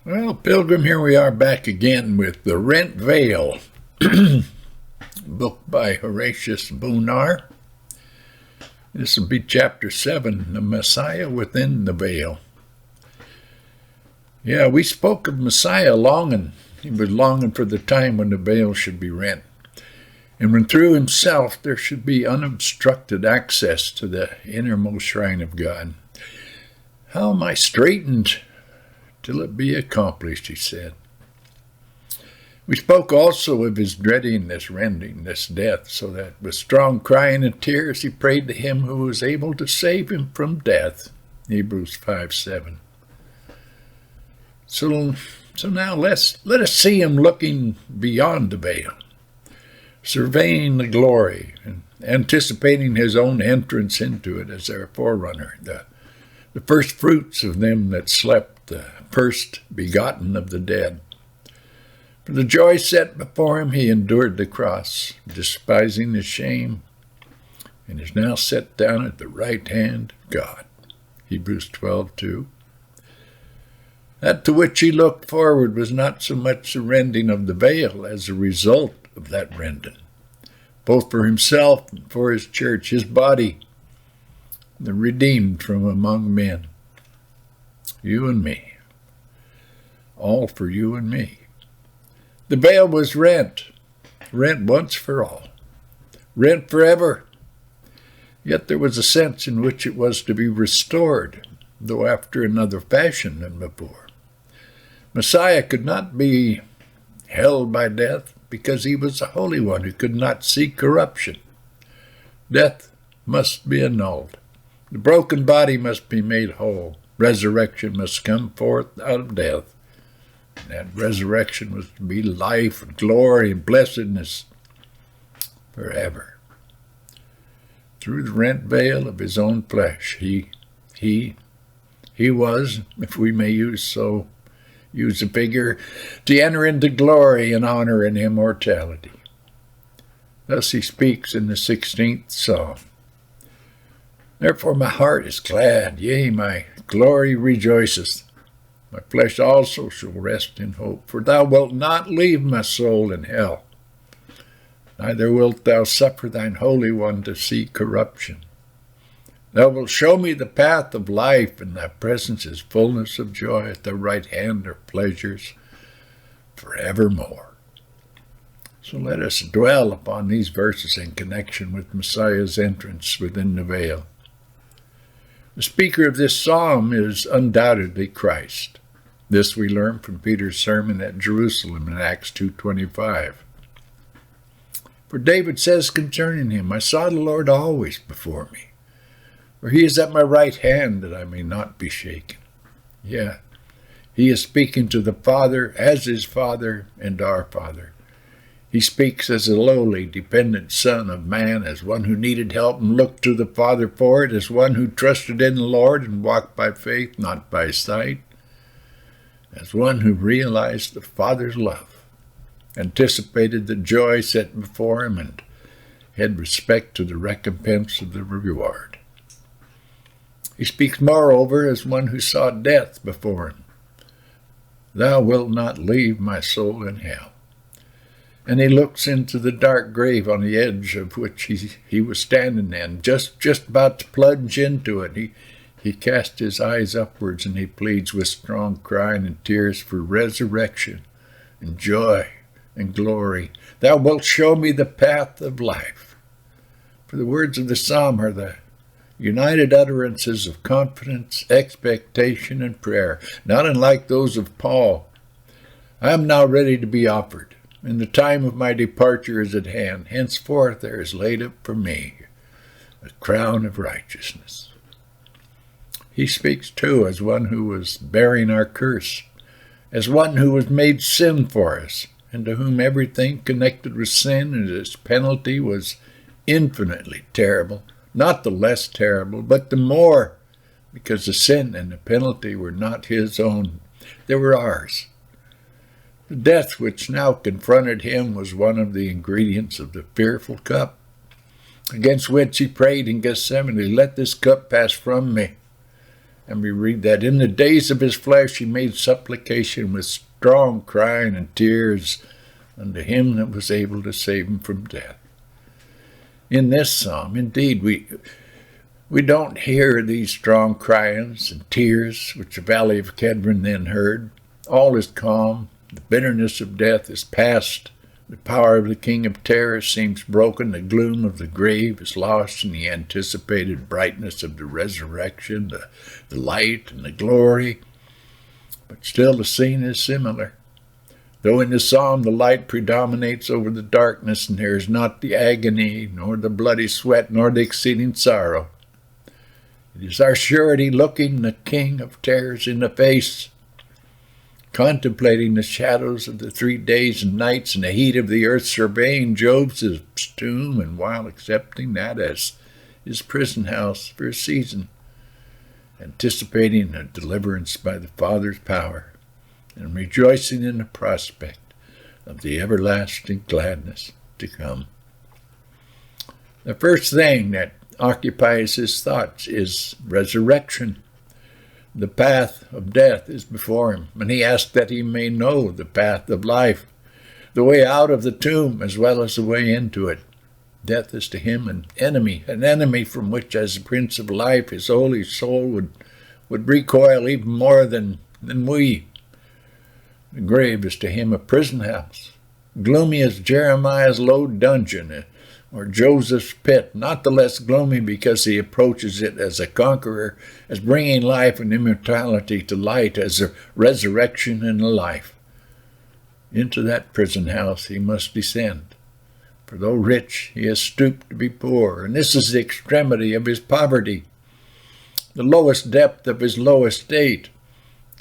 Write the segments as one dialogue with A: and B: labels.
A: Well, Pilgrim, here we are back again with The Rent Veil, book by Horatius Bonar. This will be chapter 7, The Messiah Within the Veil. Yeah, we spoke of Messiah longing. He was longing for the time when the veil should be rent, and when through himself there should be unobstructed access to the innermost shrine of God. How am I straightened till it be accomplished, he said. We spoke also of his dreading this rending, this death, so that with strong crying and tears he prayed to him who was able to save him from death. Hebrews 5:7. So now let us see him looking beyond the veil, surveying the glory and anticipating his own entrance into it as our forerunner, the first fruits of them that slept, the first begotten of the dead. For the joy set before him, he endured the cross, despising the shame, and is now set down at the right hand of God. Hebrews 12:2. That to which he looked forward was not so much the rending of the veil as a result of that rending, both for himself and for his church, his body, the redeemed from among men. You and me. All for you and me. The veil was rent once for all, rent forever. Yet there was a sense in which it was to be restored, though after another fashion than before. Messiah could not be held by death because he was a holy one who could not see corruption. Death must be annulled. The broken body must be made whole. Resurrection must come forth out of death. That resurrection was to be life and glory and blessedness forever. Through the rent veil of his own flesh, he was, if we may use a figure, to enter into glory and honor and immortality. Thus he speaks in the 16th Psalm. Therefore my heart is glad, yea, my glory rejoiceth. My flesh also shall rest in hope, for thou wilt not leave my soul in hell, neither wilt thou suffer thine Holy One to see corruption. Thou wilt show me the path of life, and thy presence is fullness of joy. At thy right hand are pleasures forevermore. So let us dwell upon these verses in connection with Messiah's entrance within the veil. The speaker of this psalm is undoubtedly Christ. This we learn from Peter's sermon at Jerusalem in Acts 2:25. For David says concerning him, I saw the Lord always before me, for he is at my right hand that I may not be shaken. Yeah, he is speaking to the Father as his Father and our Father. He speaks as a lowly, dependent son of man, as one who needed help and looked to the Father for it, as one who trusted in the Lord and walked by faith, not by sight, as one who realized the Father's love, anticipated the joy set before him, and had respect to the recompense of the reward. He speaks moreover as one who saw death before him. Thou wilt not leave my soul in hell. And he looks into the dark grave on the edge of which he was standing then, just about to plunge into it. He casts his eyes upwards and he pleads with strong crying and tears for resurrection and joy and glory. Thou wilt show me the path of life. For the words of the psalm are the united utterances of confidence, expectation, and prayer, not unlike those of Paul. I am now ready to be offered, and the time of my departure is at hand. Henceforth there is laid up for me a crown of righteousness. He speaks, too, as one who was bearing our curse, as one who was made sin for us, and to whom everything connected with sin and its penalty was infinitely terrible, not the less terrible, but the more, because the sin and the penalty were not his own, they were ours. The death which now confronted him was one of the ingredients of the fearful cup, against which he prayed in Gethsemane, let this cup pass from me. And we read that in the days of his flesh he made supplication with strong crying and tears unto him that was able to save him from death. In this psalm, indeed, we don't hear these strong cryings and tears which the valley of Kedron then heard. All is calm. The bitterness of death is past. The power of the king of terror seems broken. The gloom of the grave is lost in the anticipated brightness of the resurrection, the light and the glory. But still the scene is similar. Though in the psalm the light predominates over the darkness, and there is not the agony, nor the bloody sweat, nor the exceeding sorrow. It is our surety looking the king of terrors in the face, contemplating the shadows of the 3 days and nights and the heat of the earth, surveying Job's tomb, and while accepting that as his prison house for a season, anticipating a deliverance by the Father's power, and rejoicing in the prospect of the everlasting gladness to come. The first thing that occupies his thoughts is resurrection. The path of death is before him, and he asks that he may know the path of life, the way out of the tomb as well as the way into it. Death is to him an enemy from which, as the Prince of Life, his holy soul would recoil even more than we. The grave is to him a prison house, gloomy as Jeremiah's low dungeon, or Joseph's pit, not the less gloomy because he approaches it as a conqueror, as bringing life and immortality to light, as a resurrection and a life. Into that prison house he must descend, for though rich, he has stooped to be poor, and this is the extremity of his poverty, the lowest depth of his low estate,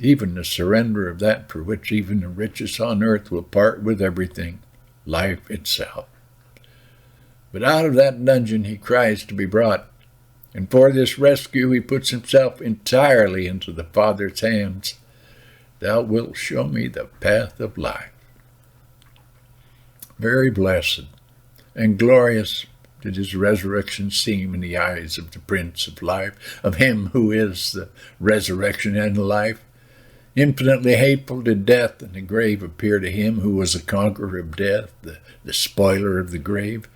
A: even the surrender of that for which even the richest on earth will part with everything, life itself. But out of that dungeon he cries to be brought, and for this rescue he puts himself entirely into the Father's hands. Thou wilt show me the path of life. Very blessed and glorious did his resurrection seem in the eyes of the Prince of Life, of him who is the resurrection and the life. Infinitely hateful did death and the grave appear to him who was the conqueror of death, the spoiler of the grave.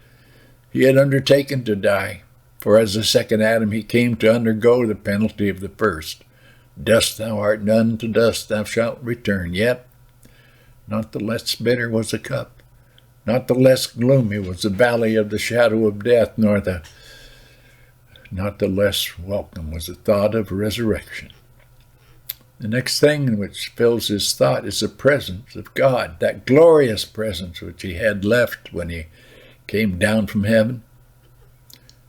A: He had undertaken to die, for as the second Adam he came to undergo the penalty of the first. Dust thou art done, to dust thou shalt return. Yet not the less bitter was the cup, not the less gloomy was the valley of the shadow of death, not the less welcome was the thought of resurrection. The next thing which fills his thought is the presence of God, that glorious presence which he had left when he came down from heaven.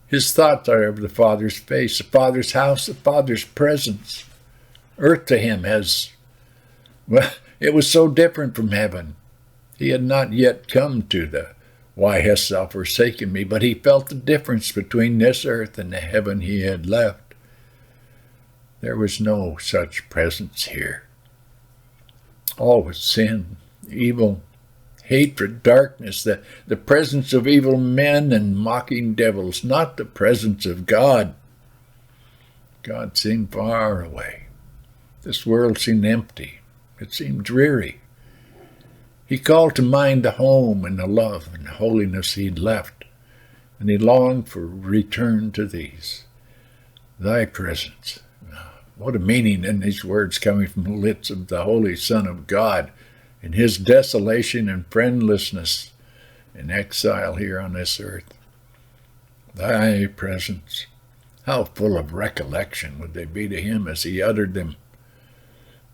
A: His thoughts are of the Father's face, the Father's house, the Father's presence. Earth to him it was so different from heaven. He had not yet come to the why hast thou forsaken me, but he felt the difference between this earth and the heaven he had left. There was no such presence here. All was sin, evil, hatred, darkness, the presence of evil men and mocking devils, not the presence of God. God seemed far away. This world seemed empty. It seemed dreary. He called to mind the home and the love and the holiness he'd left, and he longed for return to these. Thy presence. What a meaning in these words coming from the lips of the Holy Son of God, in his desolation and friendlessness in exile here on this earth. Thy presence, how full of recollection would they be to him as he uttered them,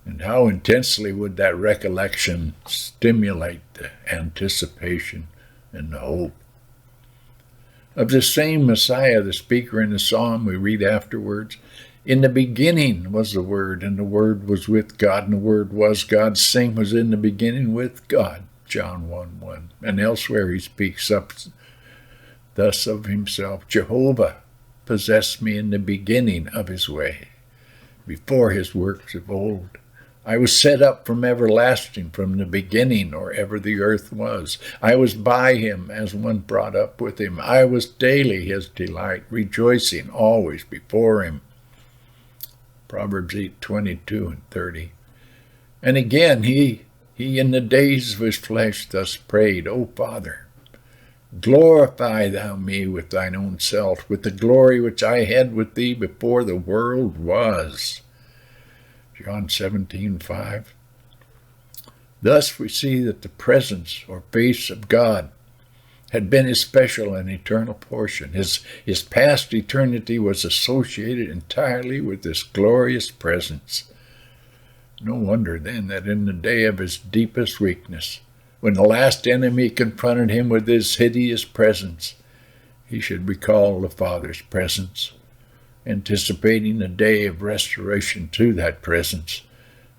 A: and how intensely would that recollection stimulate the anticipation and the hope. Of the same Messiah, the speaker in the psalm, we read afterwards, in the beginning was the Word, and the Word was with God, and the Word was God. Same was in the beginning with God, John 1:1. And elsewhere he speaks up thus of himself, Jehovah possessed me in the beginning of his way, before his works of old. I was set up from everlasting, from the beginning, or ever the earth was. I was by him as one brought up with him. I was daily his delight, rejoicing always before him. Proverbs 8:22 and 30. And again, he in the days of his flesh thus prayed, O Father, glorify thou me with thine own self, with the glory which I had with thee before the world was. John 17:5. Thus we see that the presence or face of God had been his special and eternal portion. His past eternity was associated entirely with this glorious presence. No wonder then that in the day of his deepest weakness, when the last enemy confronted him with his hideous presence, he should recall the Father's presence, anticipating the day of restoration to that presence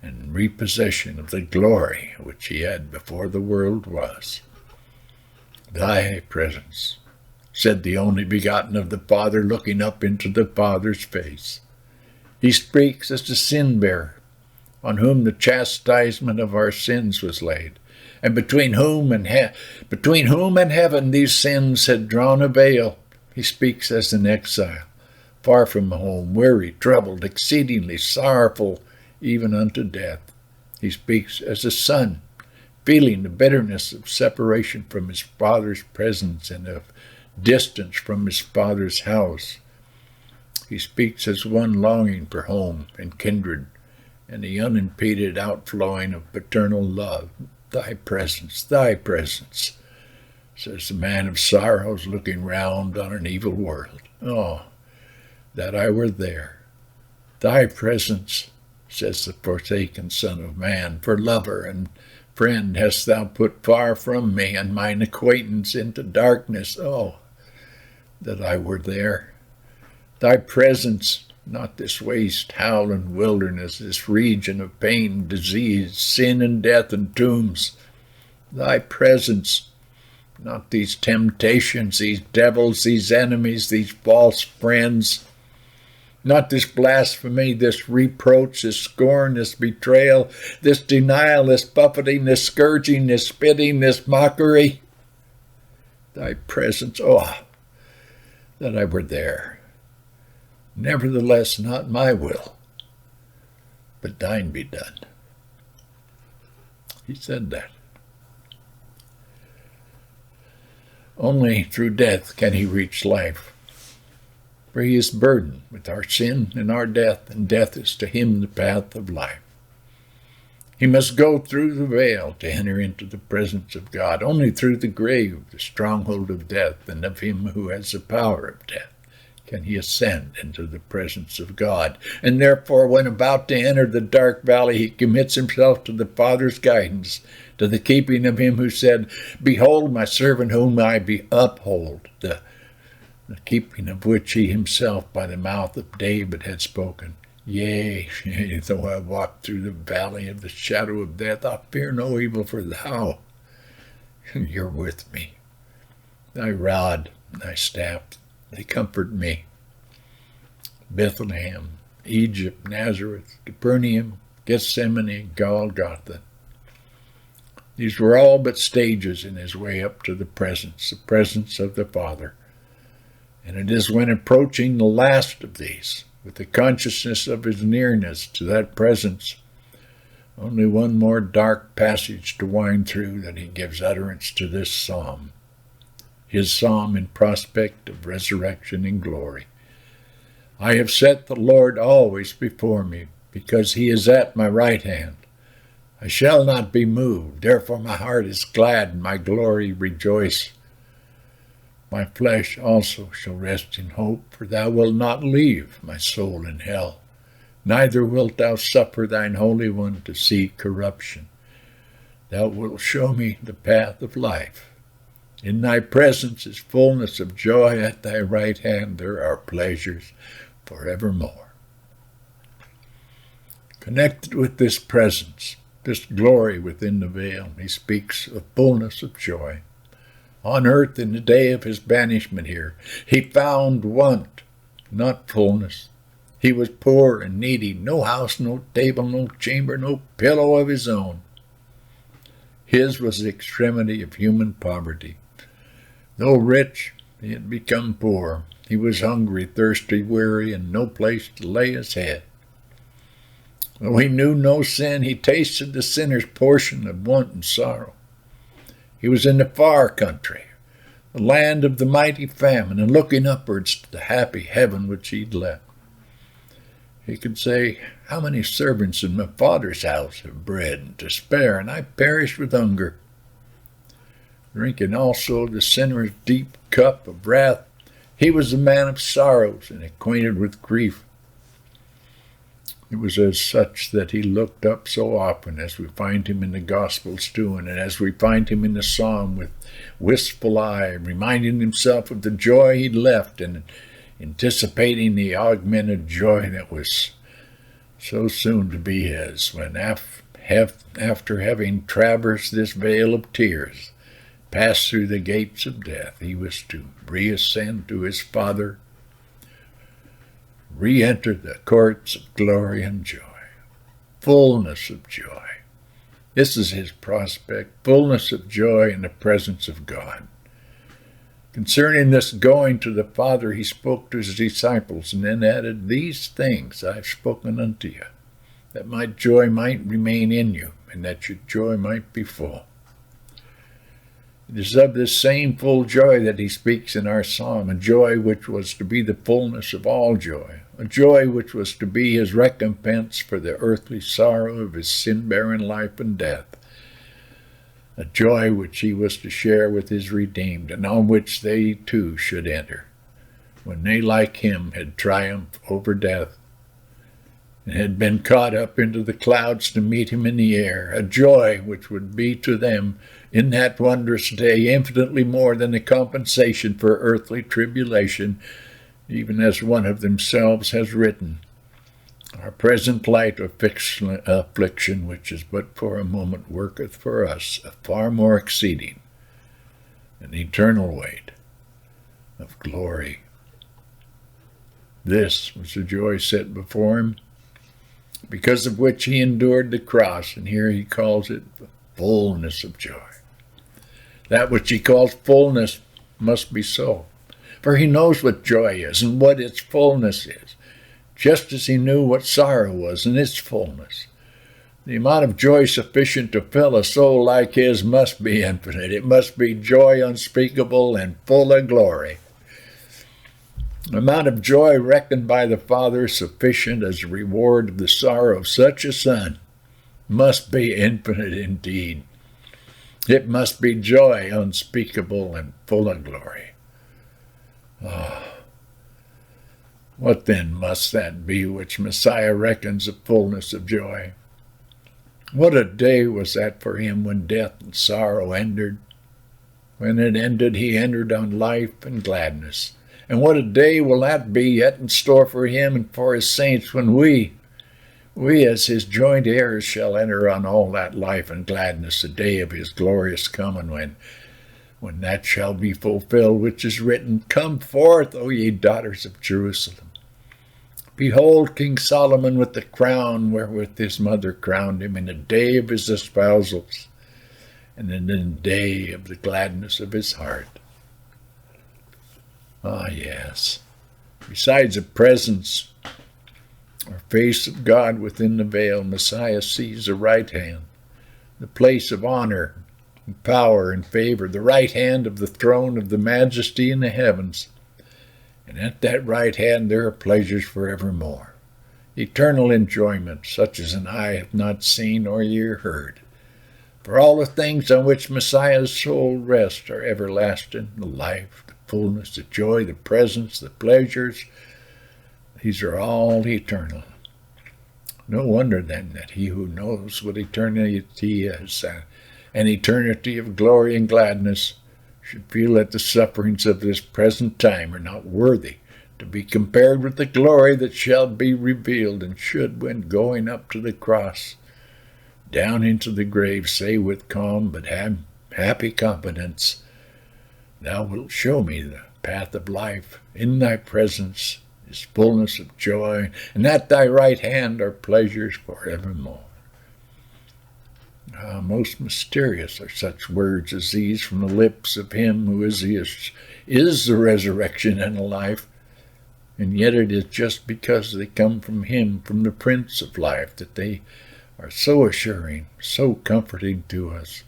A: and repossession of the glory which he had before the world was. Thy presence, said the only begotten of the Father, looking up into the Father's face. He speaks as the sin-bearer, on whom the chastisement of our sins was laid, and between whom and heaven these sins had drawn a veil. He speaks as an exile, far from home, weary, troubled, exceedingly sorrowful, even unto death. He speaks as a son, feeling the bitterness of separation from his Father's presence and of distance from his Father's house. He speaks as one longing for home and kindred, and the unimpeded outflowing of paternal love. Thy presence, says the man of sorrows looking round on an evil world. Oh, that I were there. Thy presence, says the forsaken Son of Man, for lover and friend hast thou put far from me, and mine acquaintance into darkness. Oh, that I were there. Thy presence, not this waste, howling wilderness, this region of pain, disease, sin and death and tombs. Thy presence, not these temptations, these devils, these enemies, these false friends, not this blasphemy, this reproach, this scorn, this betrayal, this denial, this buffeting, this scourging, this spitting, this mockery. Thy presence, oh, that I were there. Nevertheless, not my will, but thine be done. He said that. Only through death can he reach life, for he is burdened with our sin and our death, and death is to him the path of life. He must go through the veil to enter into the presence of God. Only through the grave, the stronghold of death, and of him who has the power of death, can he ascend into the presence of God. And therefore, when about to enter the dark valley, he commits himself to the Father's guidance, to the keeping of him who said, Behold my servant whom I uphold, the keeping of which he himself by the mouth of David had spoken. Yea, though I walk through the valley of the shadow of death, I fear no evil, for thou, you're with me. Thy rod, thy staff, they comfort me. Bethlehem, Egypt, Nazareth, Capernaum, Gethsemane, Golgotha. These were all but stages in his way up to the presence of the Father. And it is when approaching the last of these, with the consciousness of his nearness to that presence, only one more dark passage to wind through, that he gives utterance to this psalm. His psalm in prospect of resurrection and glory. I have set the Lord always before me, because he is at my right hand. I shall not be moved, therefore my heart is glad, and my glory rejoice. My flesh also shall rest in hope, for thou wilt not leave my soul in hell, neither wilt thou suffer thine Holy One to see corruption. Thou wilt show me the path of life. In thy presence is fullness of joy, at thy right hand there are pleasures forevermore. Connected with this presence, this glory within the veil, he speaks of fullness of joy. On earth, in the day of his banishment here, he found want, not fullness. He was poor and needy, no house, no table, no chamber, no pillow of his own. His was the extremity of human poverty. Though rich, he had become poor. He was hungry, thirsty, weary, and no place to lay his head. Though he knew no sin, he tasted the sinner's portion of want and sorrow. He was in the far country, the land of the mighty famine, and looking upwards to the happy heaven which he'd left. He could say, how many servants in my father's house have bread and to spare, and I perish with hunger. Drinking also the sinner's deep cup of wrath, he was a man of sorrows and acquainted with grief. It was as such that he looked up so often, as we find him in the Gospels doing, and as we find him in the Psalm with wistful eye, reminding himself of the joy he'd left and anticipating the augmented joy that was so soon to be his when, after having traversed this vale of tears, passed through the gates of death, he was to reascend to his Father, re-enter the courts of glory and joy, fullness of joy. This is his prospect, fullness of joy in the presence of God. Concerning this going to the Father, he spoke to his disciples and then added, these things I've spoken unto you, that my joy might remain in you, and that your joy might be full. It is of this same full joy that he speaks in our psalm, a joy which was to be the fullness of all joy, a joy which was to be his recompense for the earthly sorrow of his sin-bearing life and death, a joy which he was to share with his redeemed, and on which they too should enter, when they, like him, had triumphed over death, and had been caught up into the clouds to meet him in the air, a joy which would be to them in that wondrous day infinitely more than the compensation for earthly tribulation, even as one of themselves has written, our present light of affliction, which is but for a moment, worketh for us a far more exceeding and eternal weight of glory. This was the joy set before him, because of which he endured the cross, and here he calls it the fullness of joy. That which he calls fullness must be so, for he knows what joy is and what its fullness is, just as he knew what sorrow was and its fullness. The amount of joy sufficient to fill a soul like his must be infinite. It must be joy unspeakable and full of glory. The amount of joy reckoned by the Father sufficient as a reward of the sorrow of such a Son must be infinite indeed. It must be joy unspeakable and full of glory. Oh, what then must that be which Messiah reckons a fullness of joy? What a day was that for him when death and sorrow ended. When it ended, he entered on life and gladness. And what a day will that be yet in store for him and for his saints when we as his joint heirs shall enter on all that life and gladness, the day of his glorious coming, when that shall be fulfilled which is written, come forth, O ye daughters of Jerusalem. Behold King Solomon with the crown wherewith his mother crowned him in the day of his espousals, and in the day of the gladness of his heart. Ah, yes. Besides the presence or face of God within the veil, Messiah sees the right hand, the place of honor and power and favor, the right hand of the throne of the majesty in the heavens. And at that right hand there are pleasures forevermore, eternal enjoyment, such as an eye hath not seen nor ear heard. For all the things on which Messiah's soul rests are everlasting, the life, the fullness, the joy, the presence, the pleasures. These are all eternal. No wonder then that he who knows what eternity is, an eternity of glory and gladness, should feel that the sufferings of this present time are not worthy to be compared with the glory that shall be revealed, and should, when going up to the cross, down into the grave, say with calm but happy confidence, Thou wilt show me the path of life. In thy presence is fullness of joy, and at thy right hand are pleasures forevermore. Most mysterious are such words as these from the lips of him who is the resurrection and the life. And yet it is just because they come from him, from the Prince of Life, that they are so assuring, so comforting to us.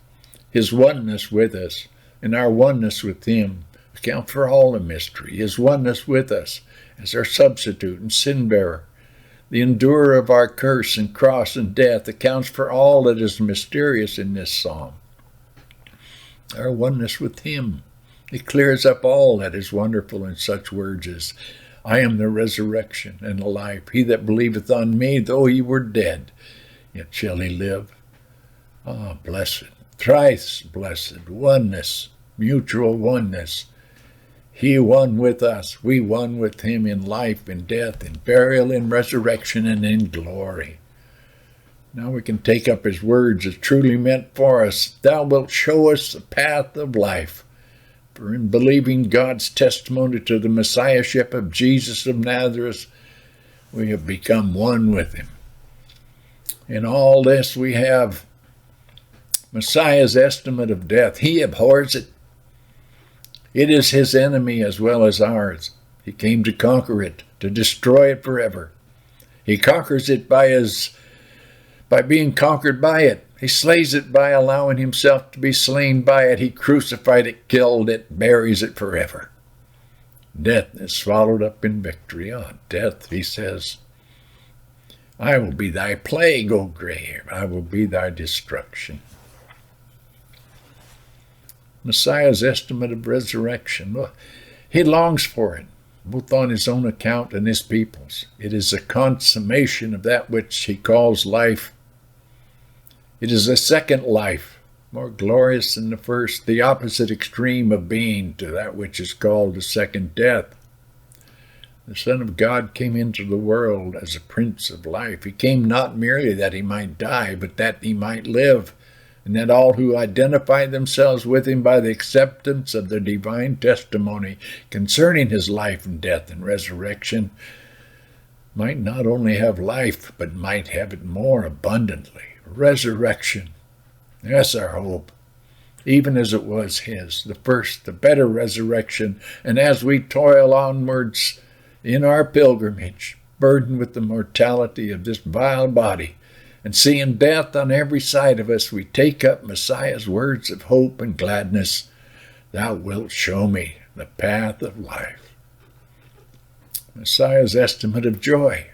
A: His oneness with us and our oneness with him account for all the mystery. His oneness with us as our substitute and sin bearer, the endurer of our curse and cross and death, accounts for all that is mysterious in this psalm. Our oneness with him, it clears up all that is wonderful in such words as, I am the resurrection and the life. He that believeth on me, though he were dead, yet shall he live. Ah, blessed, thrice blessed, oneness, mutual oneness. He won with us, we won with him in life, in death, in burial, in resurrection, and in glory. Now we can take up his words as truly meant for us. Thou wilt show us the path of life. For in believing God's testimony to the Messiahship of Jesus of Nazareth, we have become one with him. In all this we have Messiah's estimate of death. He abhors it. It is his enemy as well as ours. He came to conquer it, to destroy it forever. He conquers it by being conquered by it. He slays it by allowing himself to be slain by it. He crucified it, killed it, buries it forever. Death is swallowed up in victory. Ah, death, he says, I will be thy plague, O grave. I will be thy destruction. Messiah's estimate of resurrection. Well, he longs for it, both on his own account and his people's. It is a consummation of that which he calls life. It is a second life, more glorious than the first, the opposite extreme of being to that which is called the second death. The Son of God came into the world as a Prince of Life. He came not merely that he might die, but that he might live, and that all who identify themselves with him by the acceptance of the divine testimony concerning his life and death and resurrection might not only have life, but might have it more abundantly. Resurrection, that's our hope, even as it was his, the first, the better resurrection. And as we toil onwards in our pilgrimage, burdened with the mortality of this vile body, and seeing death on every side of us, we take up Messiah's words of hope and gladness. Thou wilt show me the path of life. Messiah's estimate of joy.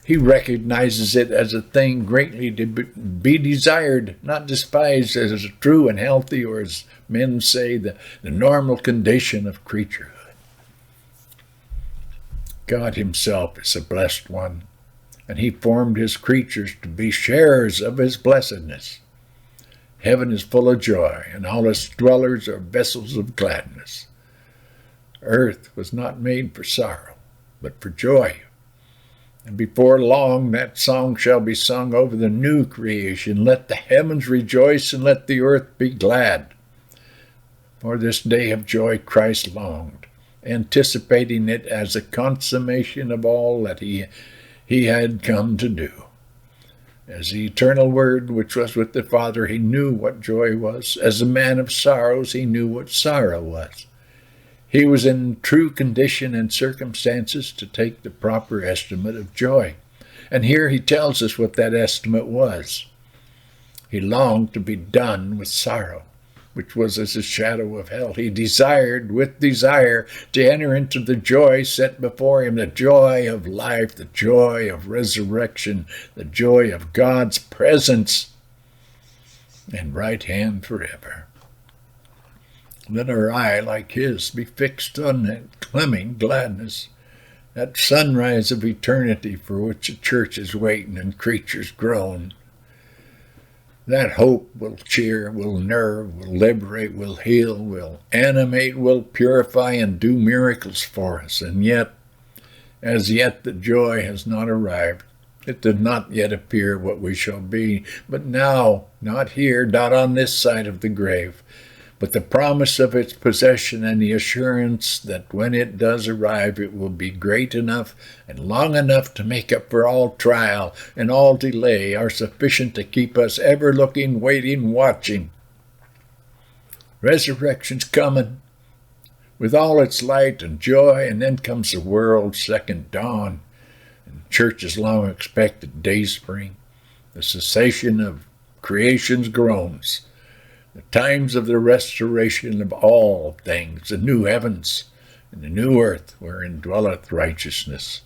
A: He recognizes it as a thing greatly to be desired, not despised, as true and healthy, or as men say, the normal condition of creaturehood. God himself is a blessed one, and he formed his creatures to be sharers of his blessedness. Heaven is full of joy, and all its dwellers are vessels of gladness. Earth was not made for sorrow, but for joy. And before long that song shall be sung over the new creation. Let the heavens rejoice, and let the earth be glad. For this day of joy Christ longed, anticipating it as a consummation of all that he had come to do. As the eternal Word which was with the Father, he knew what joy was. As a man of sorrows, he knew what sorrow was. He was in true condition and circumstances to take the proper estimate of joy. And here he tells us what that estimate was. He longed to be done with sorrow, which was as a shadow of hell. He desired with desire to enter into the joy set before him, the joy of life, the joy of resurrection, the joy of God's presence and right hand forever. Let our eye, like his, be fixed on that coming gladness, that sunrise of eternity for which the church is waiting and creatures groan. That hope will cheer, will nerve, will liberate, will heal, will animate, will purify, and do miracles for us. And yet, as yet the joy has not arrived. It does not yet appear what we shall be. But now, not here, not on this side of the grave, but the promise of its possession and the assurance that when it does arrive, it will be great enough and long enough to make up for all trial and all delay, are sufficient to keep us ever looking, waiting, watching. Resurrection's coming. with all its light and joy, and then comes the world's second dawn, and church's long expected day spring, the cessation of creation's groans, the times of the restoration of all things, the new heavens and the new earth wherein dwelleth righteousness.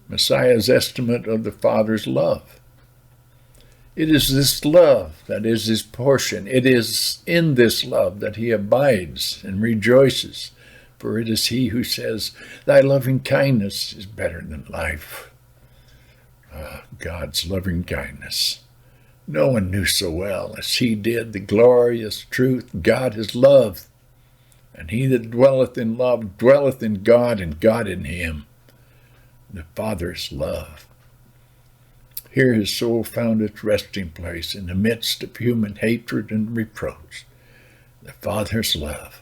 A: Messiah's estimate of the Father's love. It is this love that is his portion. It is in this love that he abides and rejoices, for it is he who says, "Thy loving kindness is better than life." God's loving kindness. No one knew so well as he did the glorious truth. God is love, and he that dwelleth in love dwelleth in God, and God in him. The Father's love. Here his soul found its resting place in the midst of human hatred and reproach. The Father's love.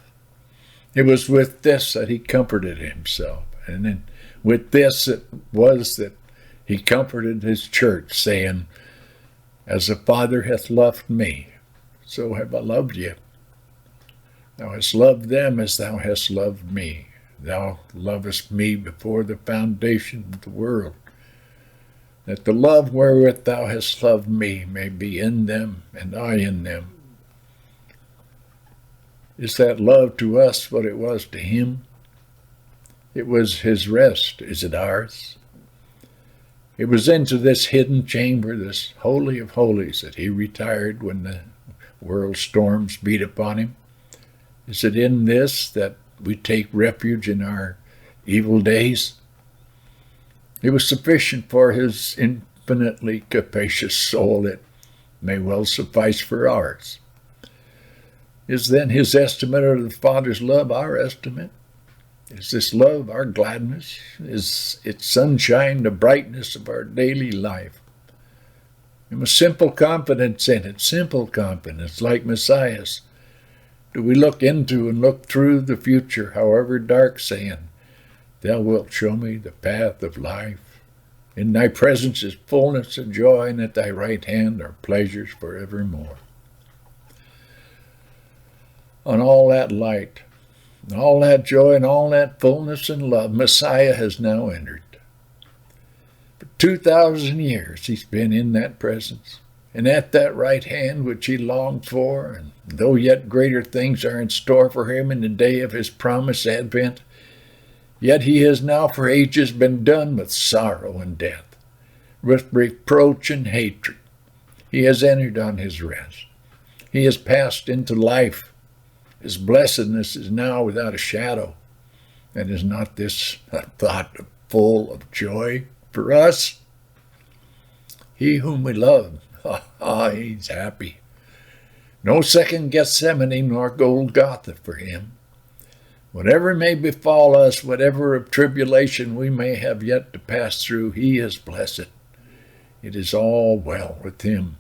A: It was with this that he comforted himself, and then with this it was that he comforted his church, saying, "As the Father hath loved me, so have I loved you. Thou hast loved them as thou hast loved me. Thou lovest me before the foundation of the world, that the love wherewith thou hast loved me may be in them, and I in them." Is that love to us what it was to him? It was his rest. Is it ours? It was into this hidden chamber, this holy of holies, that he retired when the world storms beat upon him. Is it in this that we take refuge in our evil days? It was sufficient for his infinitely capacious soul. It may well suffice for ours. Is then his estimate of the Father's love our estimate? Is this love our gladness? Is its sunshine the brightness of our daily life? And with simple confidence in it, simple confidence like Messiah's, do we look into and look through the future, however dark, saying, "Thou wilt show me the path of life. In thy presence is fullness of joy, and at thy right hand are pleasures forevermore." On all that light, all that joy, and all that fullness and love, Messiah has now entered. For 2,000 years he's been in that presence, and at that right hand which he longed for, and though yet greater things are in store for him in the day of his promised advent, yet he has now for ages been done with sorrow and death, with reproach and hatred. He has entered on his rest. He has passed into life. His blessedness is now without a shadow. And is not this a thought full of joy for us? He whom we love, he's happy. No second Gethsemane nor Golgotha for him. Whatever may befall us, whatever of tribulation we may have yet to pass through, he is blessed. It is all well with him.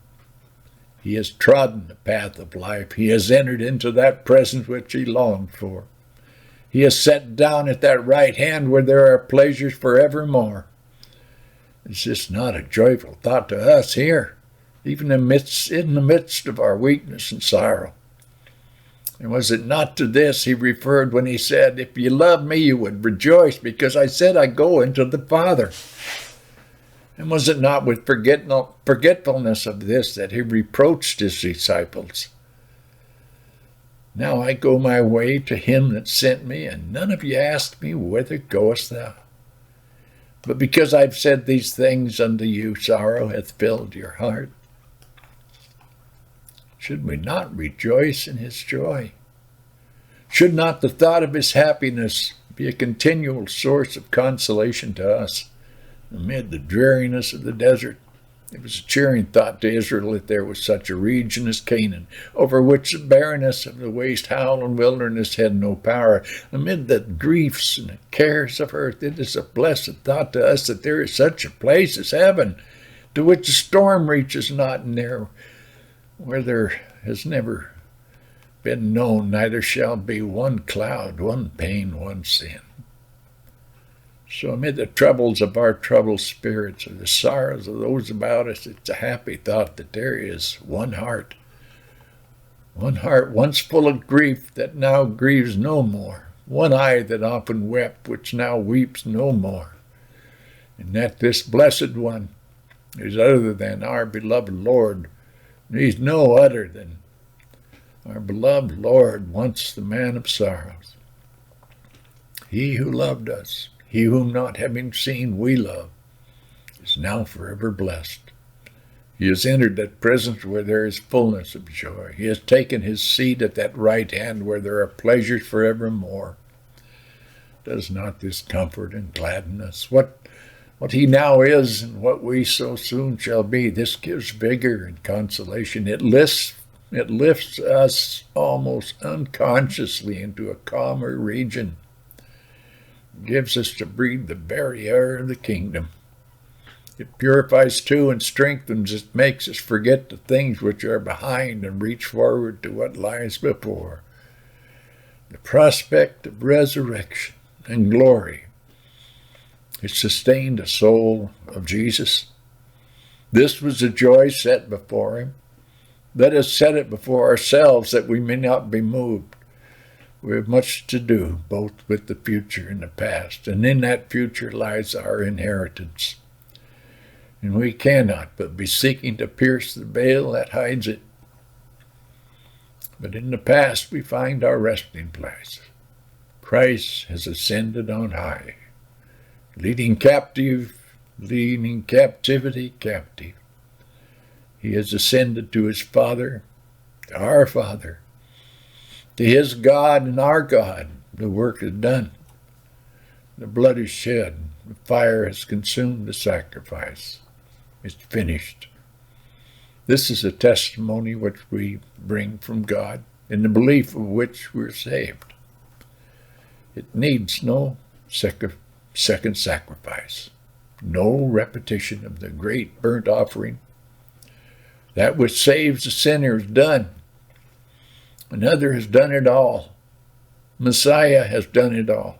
A: He has trodden the path of life. He has entered into that presence which he longed for. He has sat down at that right hand where there are pleasures forevermore. Is this not a joyful thought to us here, even in the midst of our weakness and sorrow? And was it not to this he referred when he said, "If you love me, you would rejoice, because I said I go into the Father"? And was it not with forgetfulness of this that he reproached his disciples? "Now I go my way to him that sent me, and none of you asked me, Whither goest thou? But because I've said these things unto you, sorrow hath filled your heart." Should we not rejoice in his joy? Should not the thought of his happiness be a continual source of consolation to us? Amid the dreariness of the desert, it was a cheering thought to Israel that there was such a region as Canaan, over which the barrenness of the waste howl and wilderness had no power. Amid the griefs and the cares of earth, it is a blessed thought to us that there is such a place as heaven, to which a storm reaches not, and there where there has never been known, neither shall be one cloud, one pain, one sin. So amid the troubles of our troubled spirits, or the sorrows of those about us, it's a happy thought that there is one heart, One heart once full of grief that now grieves no more. One eye that often wept, which now weeps no more. And that this blessed one is other than our beloved Lord. He's no other than our beloved Lord, once the man of sorrows. He who loved us, he whom not having seen we love, is now forever blessed. He has entered that presence where there is fullness of joy. He has taken his seat at that right hand where there are pleasures forevermore. Does not this comfort and gladden us? What he now is and what we so soon shall be, this gives vigor and consolation. It lifts us almost unconsciously into a calmer region. It gives us to breathe the very air of the kingdom. It purifies too and strengthens. It makes us forget the things which are behind and reach forward to what lies before. The prospect of resurrection and glory. It sustained the soul of Jesus. This was the joy set before him. Let us set it before ourselves that we may not be moved. We have much to do, both with the future and the past, and in that future lies our inheritance. And we cannot but be seeking to pierce the veil that hides it. But in the past we find our resting place. Christ has ascended on high, leading captivity captive. He has ascended to his Father, to our Father, to his God and our God. The work is done. The blood is shed. The fire has consumed the sacrifice. It's finished. This is a testimony which we bring from God, in the belief of which we're saved. It needs no second sacrifice, no repetition of the great burnt offering. That which saves the sinner is done. Another has done it all. Messiah has done it all.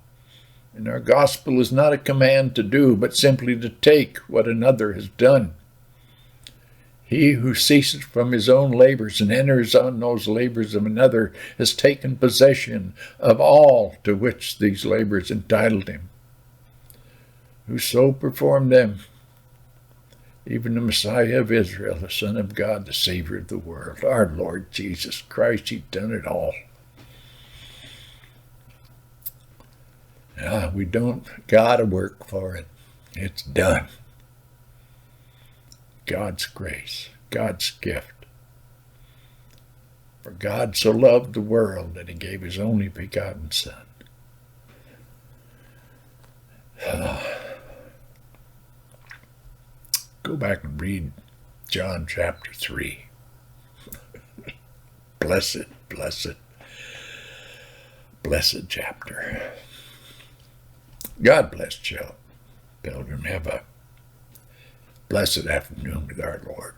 A: And our gospel is not a command to do, but simply to take what another has done. He who ceases from his own labors and enters on those labors of another has taken possession of all to which these labors entitled him. Whoso performed them, even the Messiah of Israel, the Son of God, the Savior of the world, our Lord Jesus Christ, he's done it all. We don't gotta work for it. It's done. God's grace, God's gift. For God so loved the world that he gave his only begotten Son. Go back and read John chapter 3. Blessed chapter. God bless you, Pilgrim. Have a blessed afternoon with our Lord.